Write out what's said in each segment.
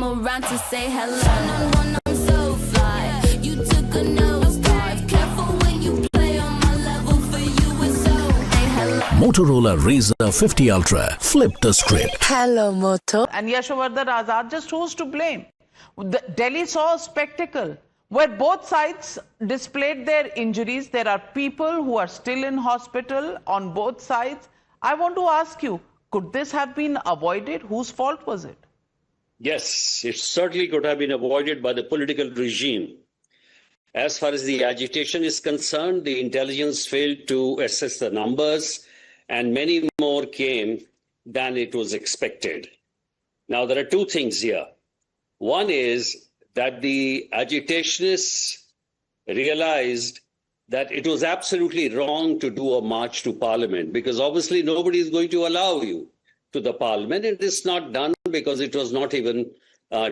around to say hello. One, I'm so fly. You took a nosedive. Careful when you play on my level. For you, it's so. Hey, hello. Motorola Razr 50 Ultra. Flip the script. Hello, Moto. And Yashovardhan Azad just chose to blame. Delhi saw a spectacle where both sides displayed their injuries. There are people who are still in hospital on both sides. I want to ask you, could this have been avoided? Whose fault was it? Yes, it certainly could have been avoided by the political regime. As far as the agitation is concerned, the intelligence failed to assess the numbers, and many more came than it was expected. Now, there are two things here. One is that the agitationists realized that it was absolutely wrong to do a march to Parliament, because obviously nobody is going to allow you to the Parliament. It is not done because it was not even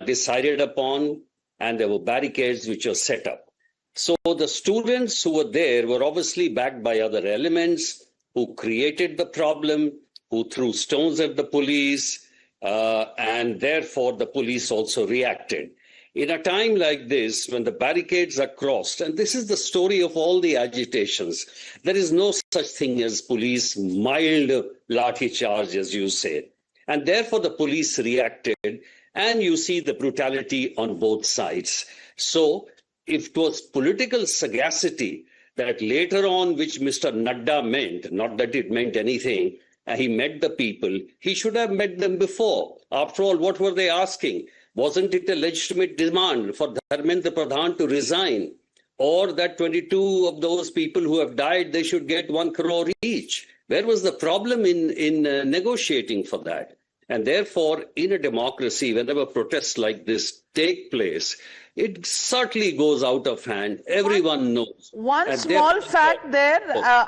decided upon, and there were barricades which were set up. So the students who were there were obviously backed by other elements who created the problem, who threw stones at the police, and therefore the police also reacted. In a time like this, when the barricades are crossed, and this is the story of all the agitations, there is no such thing as police mild lathi charge, as you say. And therefore the police reacted, and you see the brutality on both sides. So if it was political sagacity that later on, which Mr. Nadda meant, not that it meant anything, he met the people, he should have met them before. After all, what were they asking? Wasn't it a legitimate demand for Dharmendra Pradhan to resign, or that 22 of those people who have died, they should get 1 crore each? Where was the problem in negotiating for that? And therefore, in a democracy, whenever protests like this take place, it certainly goes out of hand. Everyone knows. One small fact there,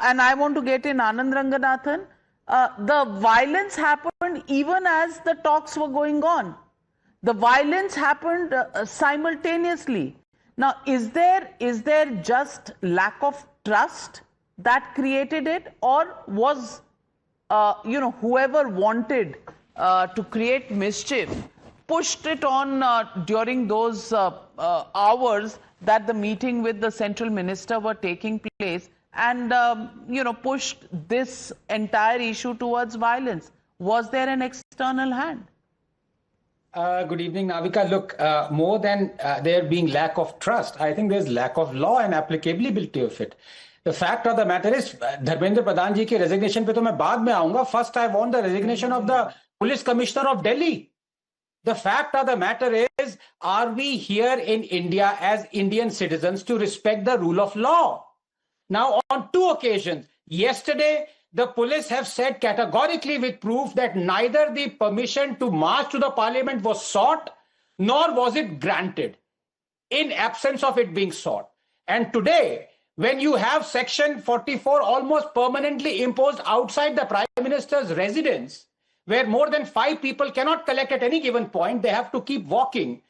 and I want to get in Anand Ranganathan. The violence happened even as the talks were going on. The violence happened simultaneously. Now, is there just lack of trust that created it, or was whoever wanted to create mischief pushed it on during those hours that the meeting with the central minister were taking place, and pushed this entire issue towards violence? Was there an external hand? Good evening, Navika. Look, more than there being lack of trust, I think there's lack of law and applicability of it. The fact of the matter is, Dharmendra Pradhan ji ki resignation pe to main baad mein aunga. First, I want the resignation of the police commissioner of Delhi. The fact of the matter is, are we here in India as Indian citizens to respect the rule of law? Now, on 2 occasions, yesterday, the police have said categorically with proof that neither the permission to march to the Parliament was sought, nor was it granted, in absence of it being sought. And today, when you have Section 44 almost permanently imposed outside the Prime Minister's residence, where more than 5 people cannot collect at any given point, they have to keep walking.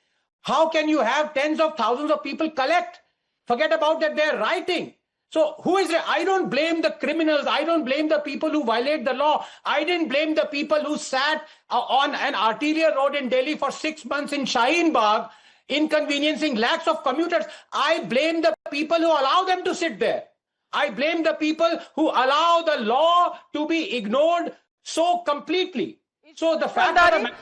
How can you have tens of thousands of people collect? Forget about that, they're writing. So who is it? I don't blame the criminals. I don't blame the people who violate the law. I didn't blame the people who sat on an arterial road in Delhi for 6 months in Shaheen Bagh, inconveniencing lakhs of commuters. I blame the people who allow them to sit there. I blame the people who allow the law to be ignored so completely. So the fact that